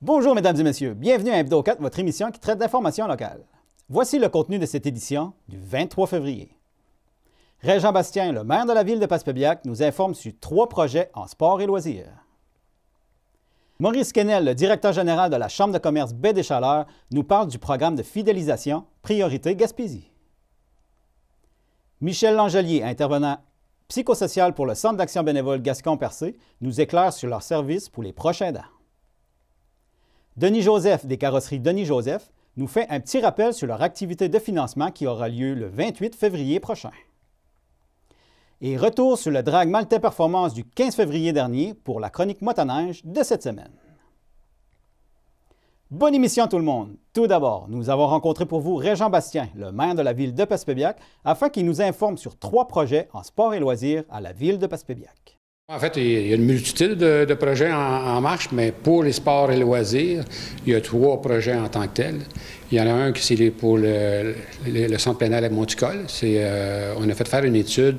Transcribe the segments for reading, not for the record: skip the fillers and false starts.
Bonjour mesdames et messieurs, bienvenue à Hebdo 4, votre émission qui traite d'informations locales. Voici le contenu de cette édition du 23 février. Régent Bastien, le maire de la ville de Passepébiac, nous informe sur 3 projets en sport et loisirs. Maurice Quesnel, le directeur général de la Chambre de commerce Baie des Chaleurs, nous parle du programme de fidélisation Priorité Gaspésie. Michel Langelier, intervenant psychosocial pour le Centre d'action bénévole Gascon-Percé, nous éclaire sur leurs services pour les prochains aidants. Denis Joseph, des carrosseries Denis Joseph, nous fait un petit rappel sur leur activité de financement qui aura lieu le 28 février prochain. Et retour sur le drag Maltais Performance du 15 février dernier pour la chronique motoneige de cette semaine. Bonne émission tout le monde! Tout d'abord, nous avons rencontré pour vous Régent Bastien, le maire de la ville de Passepébiac, afin qu'il nous informe sur 3 projets en sport et loisirs à la ville de Passepébiac. En fait, il y a une multitude de projets en marche, mais pour les sports et loisirs, il y a 3 projets en tant que tels. Il y en a un qui c'est pour le centre plein air à Monticole. On a fait faire une étude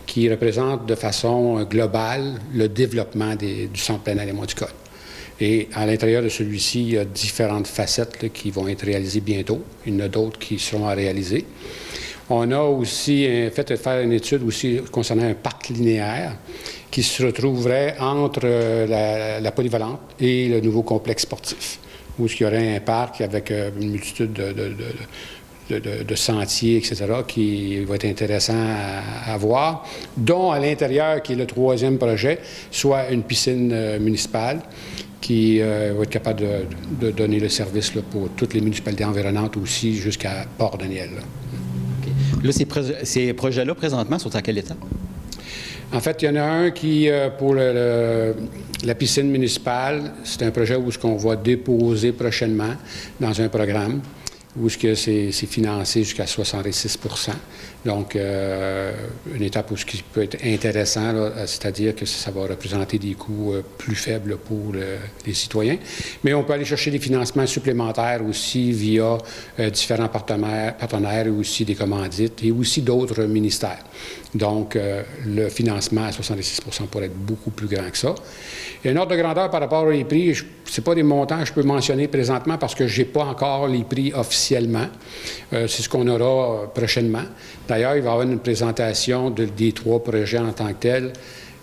qui représente de façon globale le développement du centre plein air à Monticole. Et à l'intérieur de celui-ci, il y a différentes facettes là, qui vont être réalisées bientôt. Il y en a d'autres qui seront à réaliser. On a aussi fait faire une étude aussi concernant un parc linéaire qui se retrouverait entre la polyvalente et le nouveau complexe sportif, où il y aurait un parc avec une multitude de sentiers, etc., qui va être intéressant à voir, dont à l'intérieur, qui est le 3e projet, soit une piscine municipale qui va être capable de donner le service là, pour toutes les municipalités environnantes aussi, jusqu'à Port-Daniel. Là, ces projets-là, présentement, sont à quel état? En fait, il y en a un qui, pour la piscine municipale, c'est un projet où on va déposer prochainement dans un programme où c'est financé jusqu'à 66 %. Donc, une étape où ce qui peut être intéressant, c'est-à-dire que ça va représenter des coûts plus faibles pour les citoyens. Mais on peut aller chercher des financements supplémentaires aussi via différents partenaires et aussi des commandites et aussi d'autres ministères. Donc, le financement à 66 % pourrait être beaucoup plus grand que ça. Et un ordre de grandeur par rapport aux prix, ce n'est pas des montants que je peux mentionner présentement parce que je n'ai pas encore les prix officiellement. C'est ce qu'on aura prochainement. D'ailleurs, il va y avoir une présentation des 3 projets en tant que tels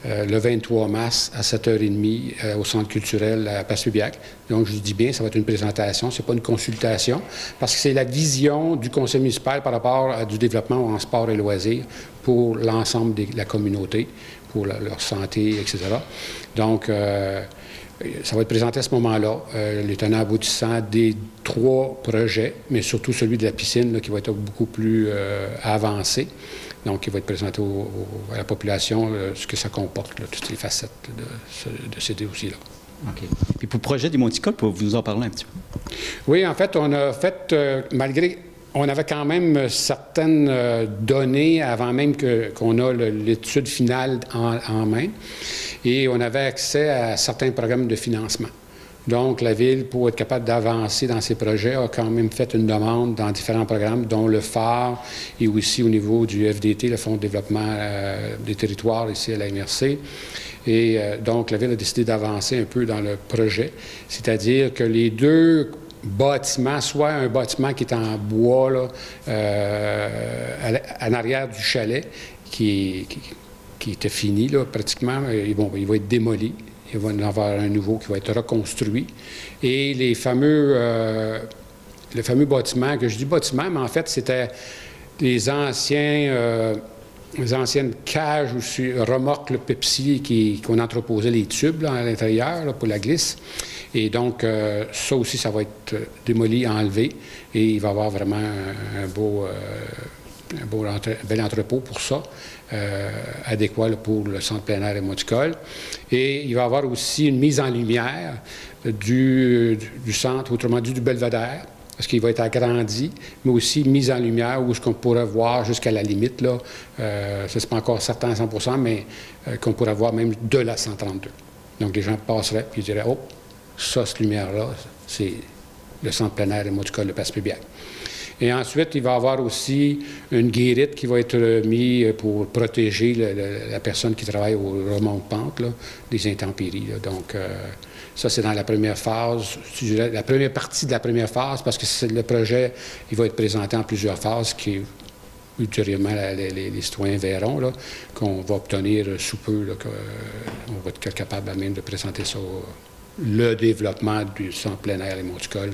le 23 mars à 7h30 au Centre culturel à Passepébiac. Donc, je dis bien, ça va être une présentation, ce n'est pas une consultation, parce que c'est la vision du conseil municipal par rapport à du développement en sport et loisirs pour l'ensemble de la communauté, pour leur santé, etc. Donc, ça va être présenté à ce moment-là, les tenants aboutissants des 3 projets, mais surtout celui de la piscine là, qui va être beaucoup plus avancé. Donc, il va être présenté à la population ce que ça comporte, là, toutes les facettes de ces dossiers-là. OK. Puis pour le projet du Monticole, pouvez-vous nous en parler un petit peu? Oui, en fait, on a fait, malgré... On avait quand même certaines données avant même qu'on a l'étude finale en main, et on avait accès à certains programmes de financement. Donc, la Ville, pour être capable d'avancer dans ces projets, a quand même fait une demande dans différents programmes, dont le phare et aussi au niveau du FDT, le Fonds de développement des territoires, ici à la MRC. Et donc, la Ville a décidé d'avancer un peu dans le projet, c'est-à-dire que les 2 bâtiments, soit un bâtiment qui est en bois, là, en arrière du chalet, qui était fini, là, pratiquement, il va être démoli. Il va y en avoir un nouveau qui va être reconstruit. Et le fameux bâtiment, que je dis bâtiment, mais en fait, c'était des anciennes cages aussi, remorques, le Pepsi, qu'on entreposait les tubes là, à l'intérieur là, pour la glisse. Et donc, ça aussi, ça va être démoli, enlevé. Et il va y avoir vraiment un bel entrepôt pour ça, adéquat là, pour le centre plein air et Monticole. Et il va y avoir aussi une mise en lumière du centre, autrement dit du belvédère, parce qu'il va être agrandi, mais aussi mise en lumière où ce qu'on pourrait voir jusqu'à la limite, là, ça c'est pas encore certain à 100 %, mais qu'on pourrait voir même de la 132. Donc les gens passeraient puis ils diraient « Oh, ça, cette lumière-là, c'est le centre plein air et Monticole de Passepébiac ». Et ensuite, il va y avoir aussi une guérite qui va être mise pour protéger la personne qui travaille au remont de pente là, des intempéries. Là. Donc, Ça, c'est dans la première phase, je dirais, la première partie de la première phase, parce que le projet, il va être présenté en plusieurs phases, qui ultérieurement, les citoyens verront qu'on va obtenir sous peu, on va être capable même de présenter ça, le développement du centre plein air et monticole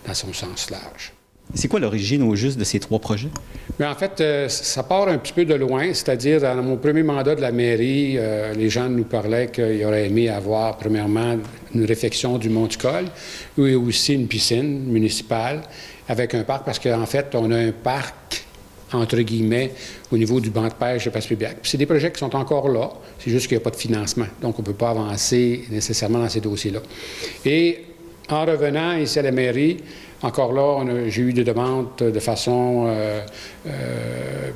dans son sens large. C'est quoi l'origine au juste de ces 3 projets? Mais en fait, ça part un petit peu de loin, c'est-à-dire dans mon premier mandat de la mairie, les gens nous parlaient qu'ils auraient aimé avoir, premièrement, une réfection du monticole et aussi une piscine municipale avec un parc, parce qu'en fait, on a un parc, entre guillemets, au niveau du banc de pêche de Passepébiac. C'est des projets qui sont encore là, c'est juste qu'il n'y a pas de financement, donc on ne peut pas avancer nécessairement dans ces dossiers-là. Et en revenant ici à la mairie, encore là, j'ai eu des demandes de façon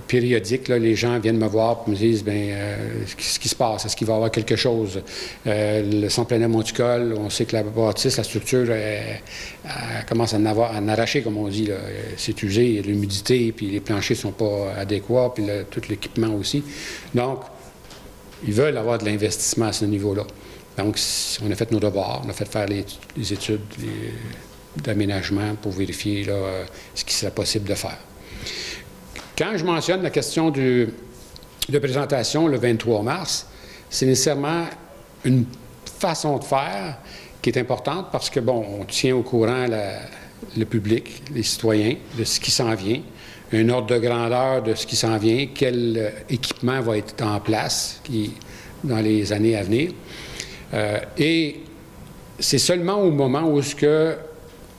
périodique. Là, les gens viennent me voir et me disent, qu'est-ce qui se passe? Est-ce qu'il va y avoir quelque chose? Le centre plein air monticole, on sait que la bâtisse, la structure, elle commence à en arracher, comme on dit. C'est usé, il y a de l'humidité, puis les planchers ne sont pas adéquats, puis tout l'équipement aussi. Donc, ils veulent avoir de l'investissement à ce niveau-là. Donc, on a fait nos devoirs, on a fait faire les études d'aménagement pour vérifier ce qui serait possible de faire. Quand je mentionne la question de présentation le 23 mars, c'est nécessairement une façon de faire qui est importante parce que, bon, on tient au courant le public, les citoyens, de ce qui s'en vient, un ordre de grandeur de ce qui s'en vient, quel équipement va être en place dans les années à venir. Et c'est seulement au moment où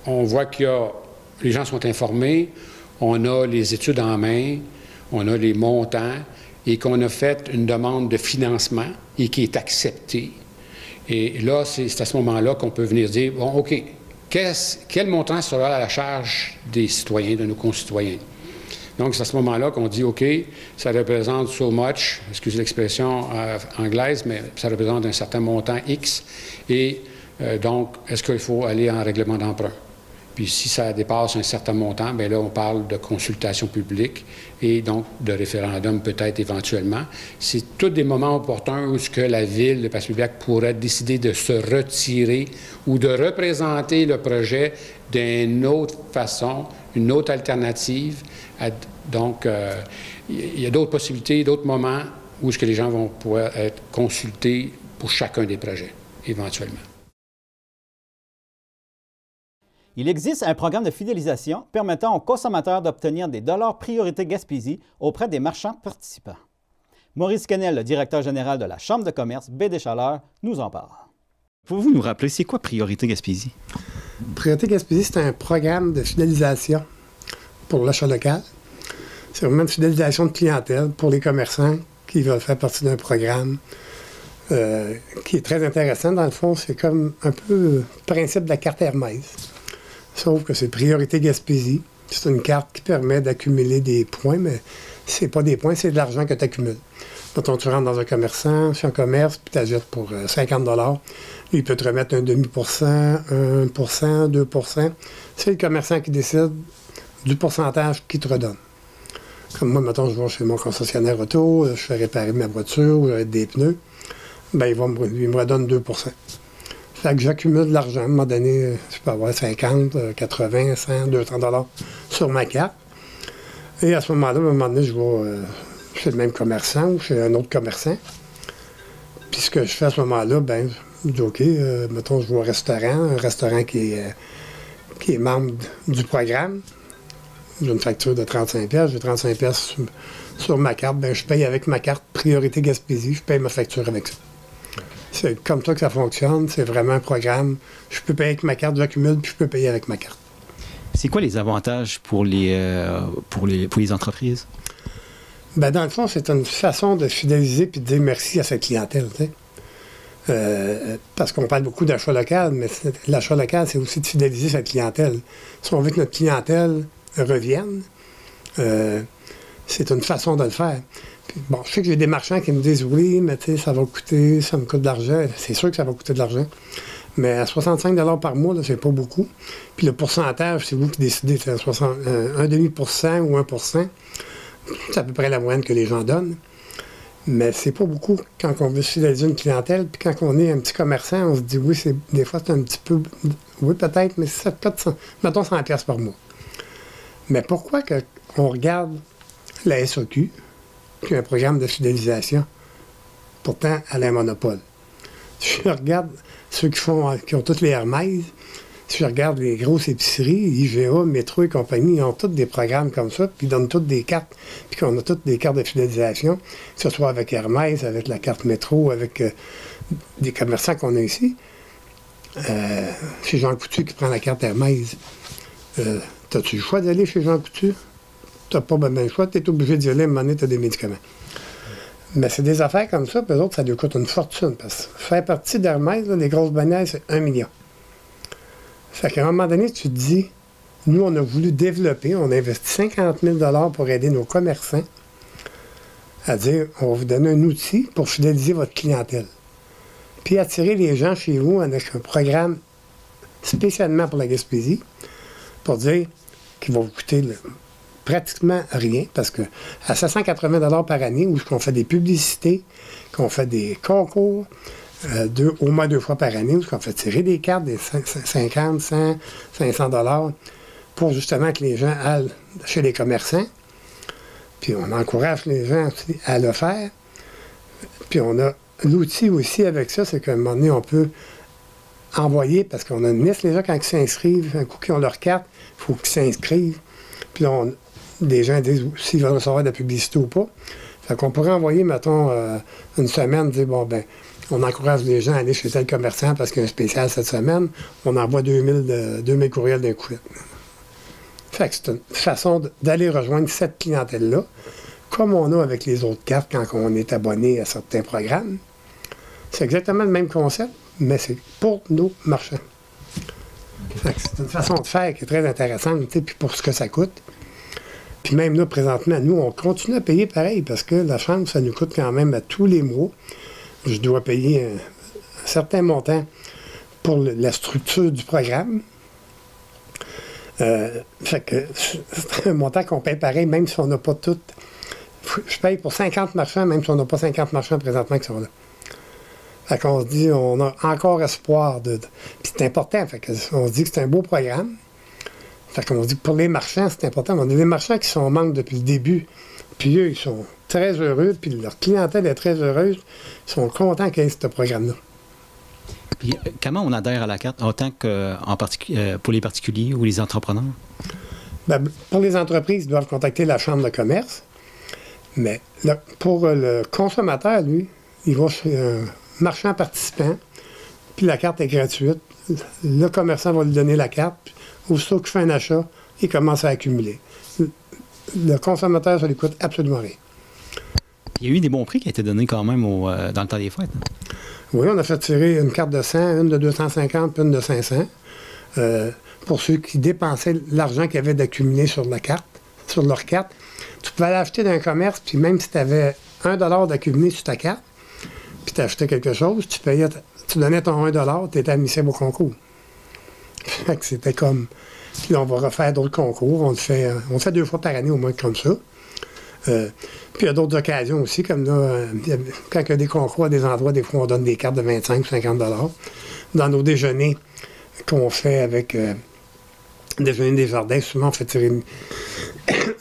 on voit que les gens sont informés, on a les études en main, on a les montants et qu'on a fait une demande de financement et qui est acceptée. Et là, c'est à ce moment-là qu'on peut venir dire, bon, OK, quel montant sera à la charge des citoyens, de nos concitoyens? Donc, c'est à ce moment-là qu'on dit, OK, ça représente so much, excusez l'expression anglaise, mais ça représente un certain montant X. Et donc, est-ce qu'il faut aller en règlement d'emprunt? Puis si ça dépasse un certain montant, bien là, on parle de consultation publique et donc de référendum peut-être éventuellement. C'est tous des moments opportuns où la Ville de Passepébiac pourrait décider de se retirer ou de représenter le projet d'une autre façon, une autre alternative. Donc, il y a d'autres possibilités, d'autres moments où les gens vont pouvoir être consultés pour chacun des projets, éventuellement. Il existe un programme de fidélisation permettant aux consommateurs d'obtenir des dollars Priorité Gaspésie auprès des marchands participants. Maurice Quesnel, le directeur général de la Chambre de commerce Baie des Chaleurs, nous en parle. Pouvez-vous nous rappeler, c'est quoi Priorité Gaspésie? Priorité Gaspésie, c'est un programme de fidélisation pour l'achat local. C'est vraiment une fidélisation de clientèle pour les commerçants qui veulent faire partie d'un programme qui est très intéressant. Dans le fond, c'est comme un peu le principe de la carte Hermès. Sauf que c'est Priorité Gaspésie. C'est une carte qui permet d'accumuler des points, mais c'est pas des points, c'est de l'argent que tu accumules. Quand tu rentres dans un commerçant, chez un commerce, puis tu achètes pour 50 $, lui, il peut te remettre un demi-pourcent, 1%, 2%. C'est le commerçant qui décide du pourcentage qu'il te redonne. Comme moi, mettons, je vais chez mon concessionnaire auto, je fais réparer ma voiture ou des pneus, bien, il me redonne 2%. Fait que j'accumule de l'argent. À un moment donné, je peux avoir 50, 80, 100, 200 $ sur ma carte. Et à ce moment-là, à un moment donné, je vais chez le même commerçant ou chez un autre commerçant. Puis ce que je fais à ce moment-là, bien, je dis OK, mettons, je vais au restaurant, un restaurant qui est membre du programme. J'ai une facture de 35$, j'ai 35$ sur ma carte. Bien, je paye avec ma carte Priorité Gaspésie, je paye ma facture avec ça. C'est comme ça que ça fonctionne. C'est vraiment un programme. Je peux payer avec ma carte, j'accumule, puis je peux payer avec ma carte. C'est quoi les avantages pour les entreprises? Bien, dans le fond, c'est une façon de fidéliser puis de dire merci à cette clientèle. Parce qu'on parle beaucoup d'achat local, mais l'achat local, c'est aussi de fidéliser cette clientèle. Si on veut que notre clientèle revienne, c'est une façon de le faire. Puis, bon, je sais que j'ai des marchands qui me disent oui, mais tu sais, ça me coûte de l'argent. C'est sûr que ça va coûter de l'argent. Mais à 65 $ par mois, là, c'est pas beaucoup. Puis le pourcentage, c'est vous qui décidez, c'est 1,5% ou 1%. C'est à peu près la moyenne que les gens donnent. Mais c'est pas beaucoup quand on veut fidéliser une clientèle. Puis quand on est un petit commerçant, on se dit oui, des fois c'est un petit peu. Oui, peut-être, mais ça coûte, mettons, 100$ par mois. Mais pourquoi on regarde la SAQ, qui a un programme de fidélisation, pourtant elle a un monopole? Si je regarde ceux qui ont toutes les Hermès, si je regarde les grosses épiceries, IGA, Métro et compagnie, ils ont tous des programmes comme ça, puis ils donnent toutes des cartes, puis qu'on a toutes des cartes de fidélisation, que ce soit avec Hermès, avec la carte Métro, avec des commerçants qu'on a ici. Chez Jean Coutu qui prend la carte Hermès, t'as-tu le choix d'aller chez Jean Coutu? T'as pas bien le choix, t'es obligé d'y aller, à un moment donné, t'as des médicaments. Mais c'est des affaires comme ça, puis eux autres, ça lui coûte une fortune, parce que faire partie d'Hermès, les grosses bannières, c'est 1 million. Fait qu'à un moment donné, tu te dis, nous, on a voulu développer, on a investi 50 000 pour aider nos commerçants à dire, on va vous donner un outil pour fidéliser votre clientèle. Puis attirer les gens chez vous avec un programme spécialement pour la Gaspésie, pour dire qu'il va vous coûter pratiquement rien, parce que à 780 par année, où on fait des publicités, qu'on fait des concours, au moins 2 fois par année, où on fait tirer des cartes, des 50, 100, 500 pour justement que les gens aillent chez les commerçants. Puis on encourage les gens aussi à le faire. Puis on a l'outil aussi avec ça, c'est qu'à un moment donné, on peut envoyer, parce qu'on a une liste, les gens, quand ils s'inscrivent, un coup qu'ils ont leur carte, il faut qu'ils s'inscrivent. Puis là, des gens disent s'ils veulent recevoir de la publicité ou pas. Fait qu'on pourrait envoyer, mettons, une semaine, dire, bon, ben, on encourage les gens à aller chez tel commerçant parce qu'il y a un spécial cette semaine. On envoie 2000 courriels d'un coup. Fait que c'est une façon d'aller rejoindre cette clientèle-là, comme on a avec les autres cartes quand on est abonné à certains programmes. C'est exactement le même concept, mais c'est pour nos marchands. Fait que c'est une façon de faire qui est très intéressante, puis pour ce que ça coûte. Puis même là, présentement, nous, on continue à payer pareil, parce que la chambre, ça nous coûte quand même à tous les mois. Je dois payer un certain montant pour la structure du programme. Fait que c'est un montant qu'on paye pareil, même si on n'a pas tout. Je paye pour 50 marchands, même si on n'a pas 50 marchands présentement qui sont là. Fait qu'on se dit, on a encore espoir de. Puis c'est important, fait qu'on se dit que c'est un beau programme. Fait qu'on se dit que pour les marchands, c'est important. On a des marchands qui sont en manque depuis le début. Puis eux, ils sont très heureux, puis leur clientèle est très heureuse. Ils sont contents qu'il y ait ce programme-là. Puis, comment on adhère à la carte, autant que pour les particuliers ou les entrepreneurs? Bien, pour les entreprises, ils doivent contacter la Chambre de commerce. Mais pour le consommateur, lui, il va chez un marchand participant, puis la carte est gratuite. Le commerçant va lui donner la carte, puis aussitôt qu'il fait un achat, il commence à accumuler. Le consommateur, ça lui coûte absolument rien. Il y a eu des bons prix qui ont été donnés quand même dans le temps des fêtes. Oui, on a fait tirer une carte de 100, une de 250, puis une de 500. Pour ceux qui dépensaient l'argent qu'ils avaient d'accumuler sur leur carte. Tu pouvais l'acheter d'un commerce, puis même si tu avais $1 d'accumuler sur ta carte, puis tu achetais quelque chose, tu donnais ton $1, tu étais admissible au concours. Fait que c'était comme... Puis là, on va refaire d'autres concours. On le fait 2 fois par année au moins comme ça. Puis il y a d'autres occasions aussi, comme là, quand il y a des concours à des endroits, des fois on donne des cartes de 25 ou 50 $. Dans nos déjeuners qu'on fait avec Déjeuner des Jardins, souvent on fait tirer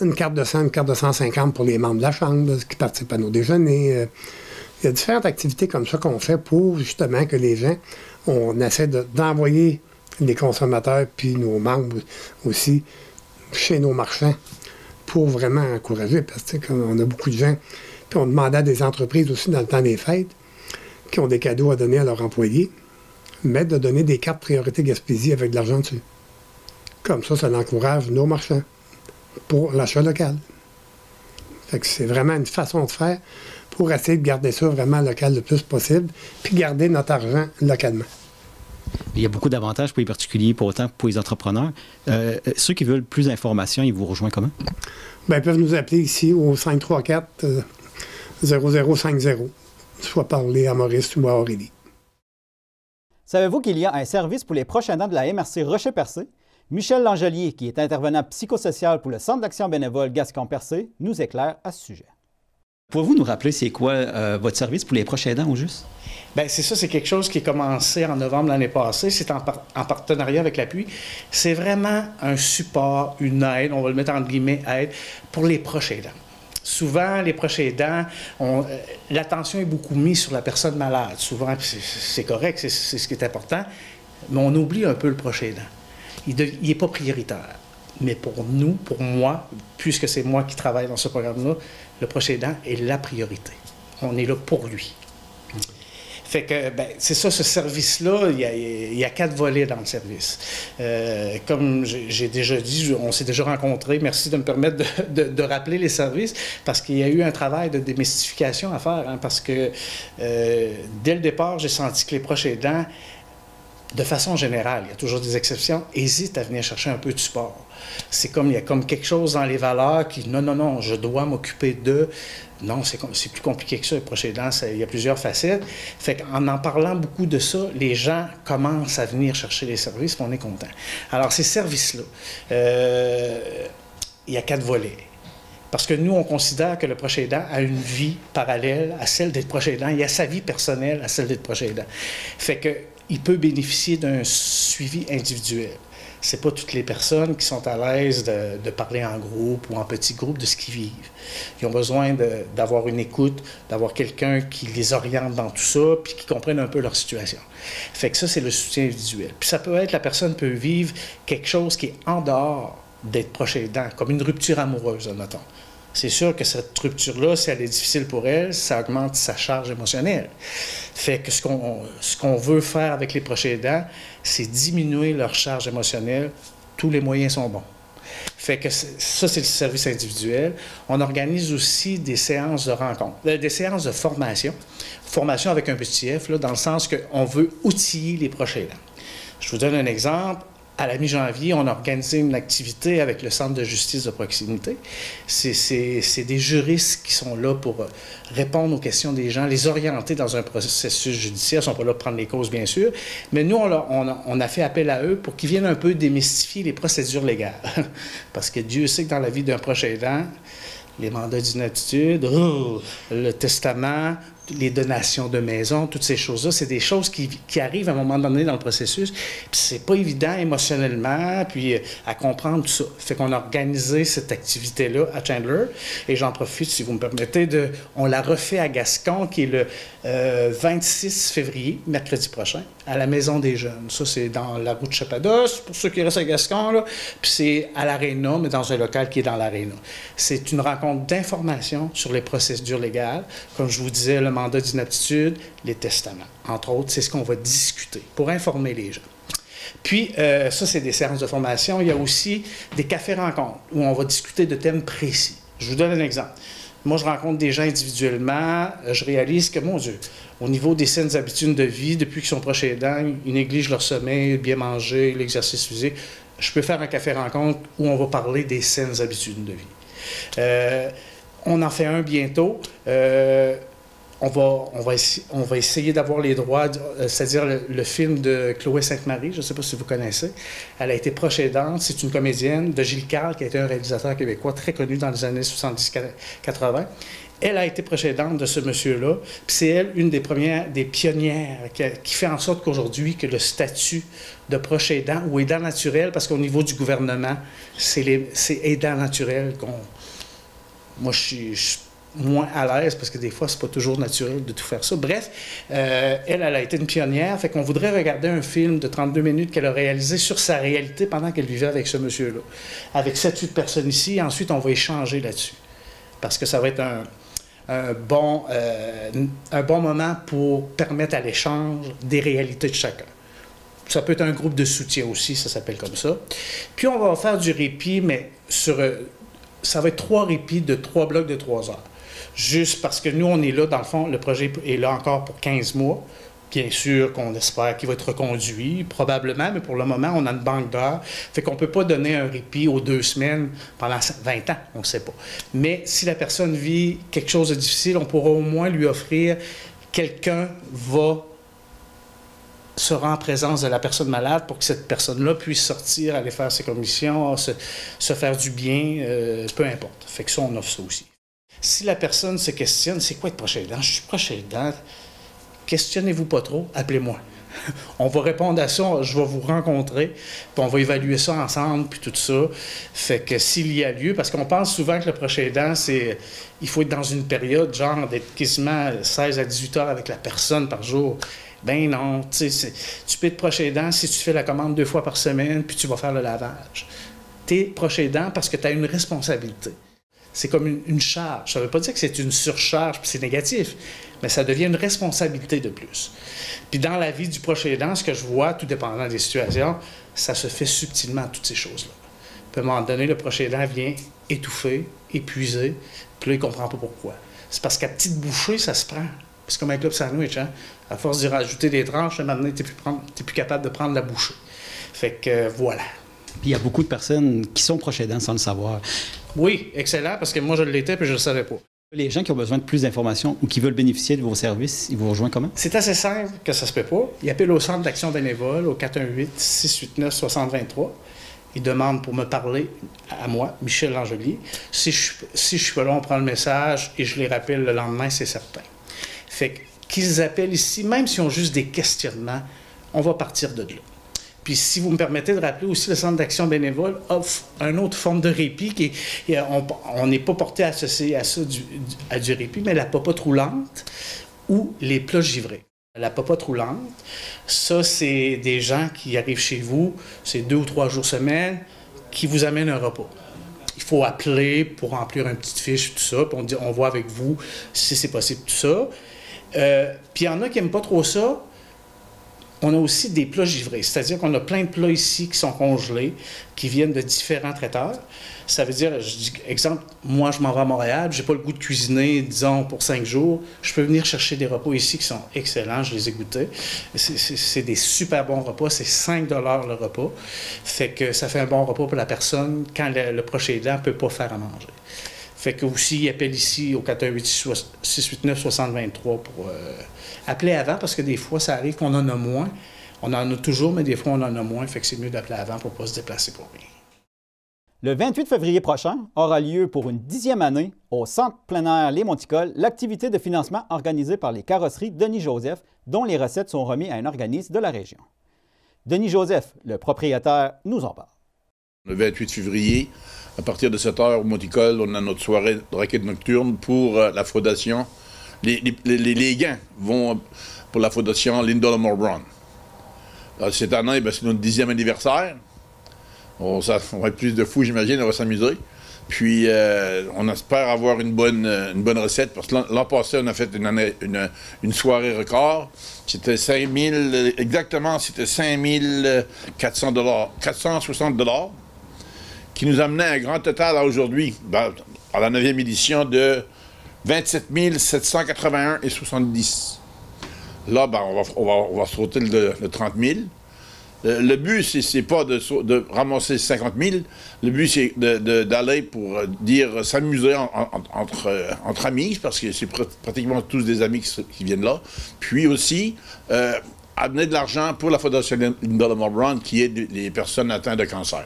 une carte de 100, une carte de 150 pour les membres de la Chambre qui participent à nos déjeuners. Il y a différentes activités comme ça qu'on fait pour justement que les gens, on essaie d'envoyer les consommateurs puis nos membres aussi chez nos marchands pour vraiment encourager, parce qu'on a beaucoup de gens, puis on demandait à des entreprises aussi dans le temps des fêtes qui ont des cadeaux à donner à leurs employés, mais de donner des cartes priorité Gaspésie avec de l'argent dessus. Comme ça encourage nos marchands pour l'achat local. Fait que c'est vraiment une façon de faire pour essayer de garder ça vraiment local le plus possible, puis garder notre argent localement. Il y a beaucoup d'avantages pour les particuliers, pour autant que pour les entrepreneurs. Ceux qui veulent plus d'informations, ils vous rejoignent comment? Bien, ils peuvent nous appeler ici au 534-0050, soit parler à Maurice ou à Aurélie. Savez-vous qu'il y a un service pour les proches aidants de la MRC Rocher-Percé? Michel Langelier, qui est intervenant psychosocial pour le Centre d'action bénévole Gascon-Percé, nous éclaire à ce sujet. Pouvez-vous nous rappeler c'est quoi votre service pour les proches aidants au juste? Bien, c'est ça, c'est quelque chose qui est commencé en novembre l'année passée. C'est en partenariat avec l'Appui. C'est vraiment un support, une aide, on va le mettre entre guillemets, aide, pour les proches aidants. Souvent, les proches aidants, l'attention est beaucoup mise sur la personne malade. Souvent, c'est correct, c'est ce qui est important, mais on oublie un peu le proche aidant. Il n'est pas prioritaire. Mais pour nous, pour moi, puisque c'est moi qui travaille dans ce programme-là, le proche aidant est la priorité. On est là pour lui. Fait que, ben, c'est ça, ce service-là, il y a 4 volets dans le service. Comme j'ai déjà dit, on s'est déjà rencontrés. Merci de me permettre de rappeler les services, parce qu'il y a eu un travail de démystification à faire, hein, parce que dès le départ, j'ai senti que les proches aidants, de façon générale, il y a toujours des exceptions, hésitent à venir chercher un peu de support. C'est comme, il y a comme quelque chose dans les valeurs qui, non, je dois m'occuper d'eux. Non, c'est plus compliqué que ça, les proches aidants, il y a plusieurs facettes. Fait qu'en parlant beaucoup de ça, les gens commencent à venir chercher les services, puis on est content. Alors, ces services-là, il y a 4 volets. Parce que nous, on considère que le proche aidant a une vie parallèle à celle d'être proche aidant. Il a sa vie personnelle à celle d'être proche aidant. Fait qu'il peut bénéficier d'un suivi individuel. Ce n'est pas toutes les personnes qui sont à l'aise de parler en groupe ou en petit groupe de ce qu'ils vivent. Ils ont besoin d'avoir une écoute, d'avoir quelqu'un qui les oriente dans tout ça, puis qui comprenne un peu leur situation. Fait que ça, c'est le soutien individuel. Puis ça peut être, la personne peut vivre quelque chose qui est en dehors d'être proche aidant, comme une rupture amoureuse, admettons. C'est sûr que cette rupture-là, si elle est difficile pour elle, ça augmente sa charge émotionnelle. Fait que ce qu'on veut faire avec les proches aidants, c'est diminuer leur charge émotionnelle. Tous les moyens sont bons. Fait que ça, c'est le service individuel. On organise aussi des séances de rencontre, des séances de formation. Formation avec un petit F, là, dans le sens qu'on veut outiller les proches aidants. Je vous donne un exemple. À la mi-janvier, on a organisé une activité avec le Centre de justice de proximité. C'est des juristes qui sont là pour répondre aux questions des gens, les orienter dans un processus judiciaire. Ils ne sont pas là pour prendre les causes, bien sûr. Mais nous, on a fait appel à eux pour qu'ils viennent un peu démystifier les procédures légales. Parce que Dieu sait que dans la vie d'un proche aidant, les mandats d'inaptitude, le testament, les donations de maison, toutes ces choses-là, c'est des choses qui arrivent à un moment donné dans le processus. Puis c'est pas évident émotionnellement, puis à comprendre tout ça. Fait qu'on a organisé cette activité-là à Chandler, et j'en profite, si vous me permettez, on l'a refait à Gascon, qui est le 26 février, mercredi prochain, à la Maison des Jeunes. Ça, c'est dans la route Chapados, pour ceux qui restent à Gascon, là. Puis c'est à l'Aréna, mais dans un local qui est dans l'Aréna. C'est une rencontre d'information sur les procédures légales. Comme je vous disais, le mandat d'inaptitude, les testaments. Entre autres, c'est ce qu'on va discuter pour informer les gens. Puis, ça, c'est des séances de formation. Il y a aussi des cafés-rencontres où on va discuter de thèmes précis. Je vous donne un exemple. Moi, je rencontre des gens individuellement. Je réalise que, mon Dieu, au niveau des saines habitudes de vie, depuis qu'ils sont proches aidants, ils négligent leur sommeil, bien manger, l'exercice physique. Je peux faire un café-rencontre où on va parler des saines habitudes de vie. On en fait un bientôt. On va essayer d'avoir les droits, c'est-à-dire le film de Chloé Sainte-Marie, je ne sais pas si vous connaissez. Elle a été proche aidante, c'est une comédienne de Gilles Carle, qui a été un réalisateur québécois très connu dans les années 70-80. Elle a été proche aidante de ce monsieur-là. Puis c'est elle, une des pionnières, qui fait en sorte qu'aujourd'hui, que le statut de proche aidant ou aidant naturel, parce qu'au niveau du gouvernement, c'est aidant naturel qu'on... Moi, je suis moins à l'aise, parce que des fois, c'est pas toujours naturel de tout faire ça. Bref, elle a été une pionnière, fait qu'on voudrait regarder un film de 32 minutes qu'elle a réalisé sur sa réalité pendant qu'elle vivait avec ce monsieur-là. Avec 7-8 personnes ici, et ensuite, on va échanger là-dessus. Parce que ça va être un bon moment pour permettre à l'échange des réalités de chacun. Ça peut être un groupe de soutien aussi, ça s'appelle comme ça. Puis on va faire du répit, mais ça va être 3 répits de 3 blocs de 3 heures. Juste parce que nous, on est là, dans le fond, le projet est là encore pour 15 mois. Bien sûr qu'on espère qu'il va être reconduit, probablement, mais pour le moment, on a une banque d'heures. Fait qu'on ne peut pas donner un répit aux 2 semaines pendant 20 ans, on ne sait pas. Mais si la personne vit quelque chose de difficile, on pourra au moins lui offrir quelqu'un sera en présence de la personne malade pour que cette personne-là puisse sortir, aller faire ses commissions, se faire du bien, peu importe. Fait que ça, on offre ça aussi. Si la personne se questionne, c'est quoi être proche aidant? Je suis proche aidant. Questionnez-vous pas trop, appelez-moi. On va répondre à ça, je vais vous rencontrer, puis on va évaluer ça ensemble, puis tout ça. Fait que s'il y a lieu, parce qu'on pense souvent que le proche aidant, il faut être dans une période, genre d'être quasiment 16 à 18 heures avec la personne par jour. Ben non, tu peux être proche aidant si tu fais la commande 2 fois par semaine, puis tu vas faire le lavage. Tu es proche aidant parce que tu as une responsabilité. C'est comme une charge. Ça ne veut pas dire que c'est une surcharge, puis c'est négatif, mais ça devient une responsabilité de plus. Puis dans la vie du proche aidant, ce que je vois, tout dépendant des situations, ça se fait subtilement, toutes ces choses-là. Puis à un moment donné, le proche aidant vient étouffer, épuisé, puis là, il ne comprend pas pourquoi. C'est parce qu'à petite bouchée, ça se prend. C'est comme un club sandwich, hein? À force d'y rajouter des tranches, maintenant, tu n'es plus capable de prendre la bouchée. Fait que voilà. Puis il y a beaucoup de personnes qui sont proches aidants sans le savoir. Oui, excellent, parce que moi, je l'étais, puis je ne le savais pas. Les gens qui ont besoin de plus d'informations ou qui veulent bénéficier de vos services, ils vous rejoignent comment? C'est assez simple que ça se fait pas. Ils appellent au Centre d'action bénévole au 418-689-6023. Ils demandent pour me parler à moi, Michel Langelier. Si je suis pas là, on prend le message et je les rappelle le lendemain, c'est certain. Fait qu'ils appellent ici, même s'ils ont juste des questionnements, on va partir de là. Puis si vous me permettez de rappeler aussi, le Centre d'action bénévole offre une autre forme de répit on n'est pas porté à associer à ça à du répit, mais la popote roulante ou les plats givrés. La popote roulante, ça, c'est des gens qui arrivent chez vous, c'est 2 ou 3 jours semaine, qui vous amènent un repas. Il faut appeler pour remplir une petite fiche, tout ça, puis on voit avec vous si c'est possible, tout ça. Puis il y en a qui n'aiment pas trop ça. On a aussi des plats givrés, c'est-à-dire qu'on a plein de plats ici qui sont congelés, qui viennent de différents traiteurs. Ça veut dire, je dis, exemple, moi je m'en vais à Montréal, j'ai pas le goût de cuisiner, disons, pour 5 jours. Je peux venir chercher des repas ici qui sont excellents, je les ai goûtés. C'est des super bons repas, c'est 5 $ le repas. Fait que ça fait un bon repas pour la personne quand le proche aidant ne peut pas faire à manger. Fait que aussi, il appelle ici au 418-689-6023 pour appeler avant, parce que des fois, ça arrive qu'on en a moins. On en a toujours, mais des fois, on en a moins. Fait que c'est mieux d'appeler avant pour ne pas se déplacer pour rien. Le 28 février prochain aura lieu pour une 10e année au Centre plein air Les Monticoles l'activité de financement organisée par les carrosseries Denis Joseph, dont les recettes sont remises à un organisme de la région. Denis Joseph, le propriétaire, nous en parle. Le 28 février, à partir de 7 h au Monticole, on a notre soirée de raquette nocturne pour la fondation. Les gains vont pour la fondation Linda Lamore Brown. Cette année, c'est notre 10e anniversaire. On va être plus de fous, j'imagine, on va s'amuser. Puis, on espère avoir une bonne recette, parce que l'an passé, on a fait une soirée record. C'était 5000, exactement, c'était 5400 $, 460 $, qui nous amenait un grand total à aujourd'hui, à la 9e édition, de 27 781,70 $. Là, on va sauter le 30 000. Le but, c'est pas de ramasser 50 000. Le but, c'est d'aller pour dire s'amuser entre amis, parce que c'est pratiquement tous des amis qui viennent là. Puis aussi, amener de l'argent pour la Fondation Linda Lamore Brown, qui aide les personnes atteintes de cancer.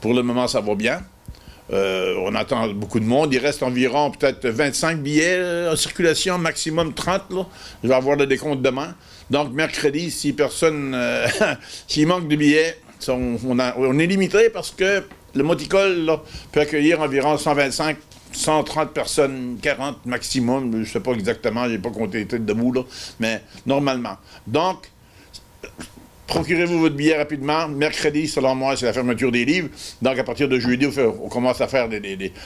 Pour le moment, ça va bien. On attend beaucoup de monde. Il reste environ peut-être 25 billets en circulation, maximum 30. Là. Je vais avoir le décompte demain. Donc, mercredi, si personne... s'il manque de billets, on est limité parce que le Monticole là, peut accueillir environ 125, 130 personnes, 40 maximum. Je ne sais pas exactement, je n'ai pas compté les têtes debout, là, mais normalement. Donc, procurez-vous votre billet rapidement. Mercredi, selon moi, c'est la fermeture des livres. Donc, à partir de jeudi, on commence à faire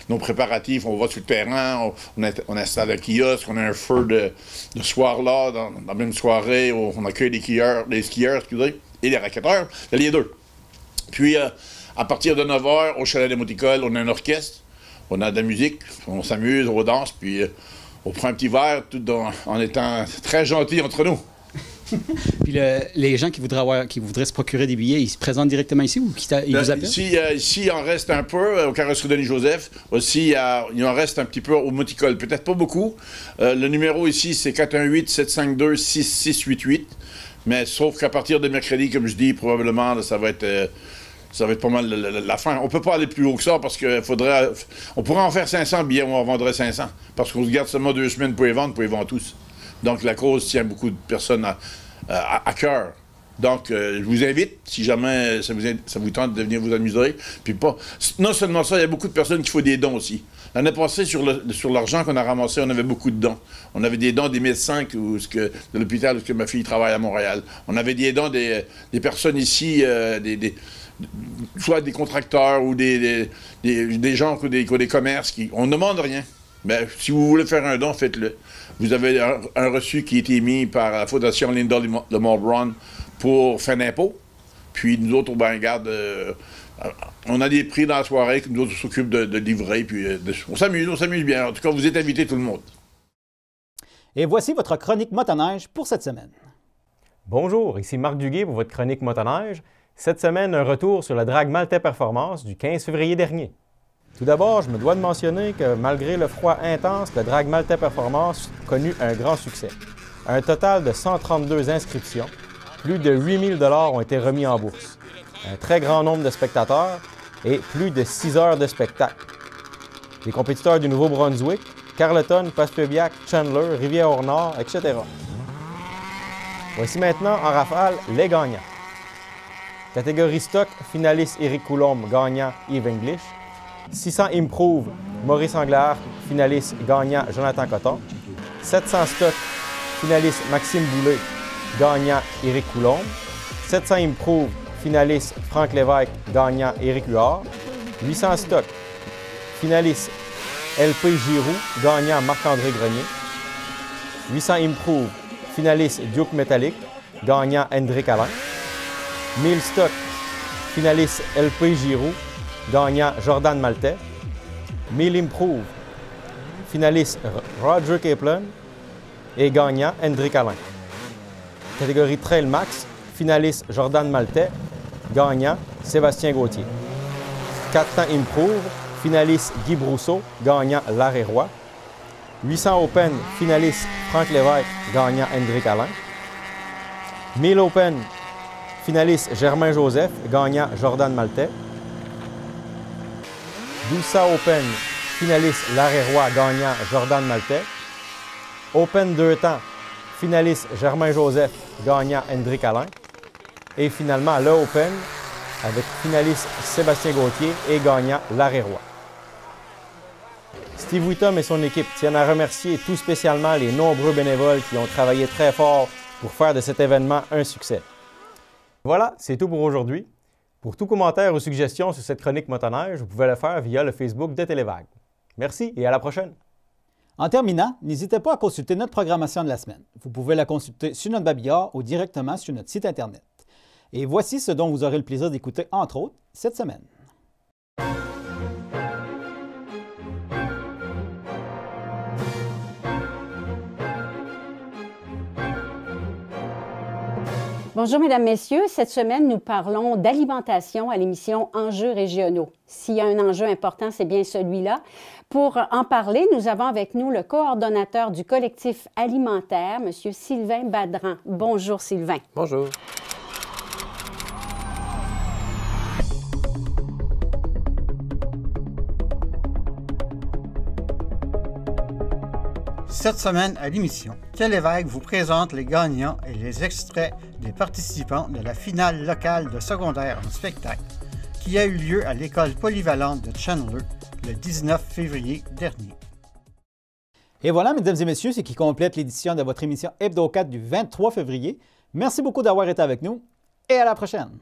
nos préparatifs. On va sur le terrain, on installe un kiosque, on a un feu de soir là, dans la même soirée, on accueille les skieurs, et les racketteurs. Il y a les deux. Puis, à partir de 9 h, au Chalet des Monticoles, on a un orchestre, on a de la musique, on s'amuse, on danse, puis on prend un petit verre tout en étant très gentils entre nous. Puis les gens qui voudraient se procurer des billets, ils se présentent directement ici ou ils vous appellent? Ici, il en reste un peu au carrosserie Denis Joseph. Aussi, il en reste un petit peu au Monticole. Peut-être pas beaucoup. Le numéro ici, c'est 418-752-6688. Mais sauf qu'à partir de mercredi, comme je dis, probablement, là, ça va être Ça va être pas mal la fin. On ne peut pas aller plus haut que ça parce qu'on pourrait en faire 500 billets, on en vendrait 500. Parce qu'on se garde seulement 2 semaines pour les vendre tous. Donc la cause tient beaucoup de personnes à cœur. Donc, je vous invite, si jamais ça vous tente de venir vous amuser. Puis non seulement ça, il y a beaucoup de personnes qui font des dons aussi. L'année passée, sur l'argent qu'on a ramassé, on avait beaucoup de dons. On avait des dons des médecins de l'hôpital où ma fille travaille à Montréal. On avait des dons des personnes ici, soit des contracteurs ou des gens qui ont des commerces. On ne demande rien. Mais si vous voulez faire un don, faites-le. Vous avez un reçu qui a été émis par la Fondation Linda Lemore-Brown pour fin d'impôt. Puis nous autres, ben, regarde, on a des prix dans la soirée que nous autres s'occupent de livrer. Puis on s'amuse bien. En tout cas, vous êtes invités tout le monde. Et voici votre chronique motoneige pour cette semaine. Bonjour, ici Marc Duguay pour votre chronique motoneige. Cette semaine, un retour sur le Drag Maltais Performance du 15 février dernier. Tout d'abord, je me dois de mentionner que malgré le froid intense, le Drag Maltais Performance connut un grand succès. Un total de 132 inscriptions, plus de 8 000 $ ont été remis en bourse. Un très grand nombre de spectateurs et plus de 6 heures de spectacle. Les compétiteurs du Nouveau-Brunswick, Carleton, Passepébiac, Chandler, Rivière-au-Nord, etc. Voici maintenant en rafale les gagnants. Catégorie stock, finaliste Éric Coulombe, gagnant Yves English. 600 Improve, Maurice Anglard, finaliste gagnant Jonathan Coton. 700 stock, finaliste Maxime Boulay, gagnant Éric Coulombe. 700 Improve, finaliste Franck Lévesque, gagnant Éric Huard. 800 stock, finaliste LP Giroux, gagnant Marc-André Grenier. 800 Improve, finaliste Duke Metallic, gagnant Hendrik Alain. 1000 stock, finaliste LP Giroux, gagnant Jordan Maltais. 1000 Improve, finaliste Roger Kaplan et gagnant Hendrik Alain. Catégorie Trail Max, finaliste Jordan Maltais, gagnant Sébastien Gauthier. 4 temps Improve, finaliste Guy Brousseau, gagnant Larry Roy. 800 Open, finaliste Franck Lévesque, gagnant Hendrik Alain. 1000 Open, finaliste Germain Joseph, gagnant Jordan Maltais. 1200 Open, finaliste Larry Roy, gagnant Jordan Maltais. Open 2 temps, finaliste Germain Joseph, gagnant Hendrik Alain. Et finalement, le Open, avec finaliste Sébastien Gauthier et gagnant Larry Roy. Steve Whittom et son équipe tiennent à remercier tout spécialement les nombreux bénévoles qui ont travaillé très fort pour faire de cet événement un succès. Voilà, c'est tout pour aujourd'hui. Pour tout commentaire ou suggestion sur cette chronique motoneige, vous pouvez le faire via le Facebook de Télévague. Merci et à la prochaine! En terminant, n'hésitez pas à consulter notre programmation de la semaine. Vous pouvez la consulter sur notre babillard ou directement sur notre site Internet. Et voici ce dont vous aurez le plaisir d'écouter, entre autres, cette semaine. Bonjour, Mesdames, Messieurs. Cette semaine, nous parlons d'alimentation à l'émission Enjeux régionaux. S'il y a un enjeu important, c'est bien celui-là. Pour en parler, nous avons avec nous le coordonnateur du collectif alimentaire, M. Sylvain Badran. Bonjour, Sylvain. Bonjour. Cette semaine à l'émission, Télévague vous présente les gagnants et les extraits des participants de la finale locale de secondaire en spectacle qui a eu lieu à l'école polyvalente de Chandler le 19 février dernier. Et voilà, mesdames et messieurs, ce qui complète l'édition de votre émission Hebdo 4 du 23 février. Merci beaucoup d'avoir été avec nous et à la prochaine!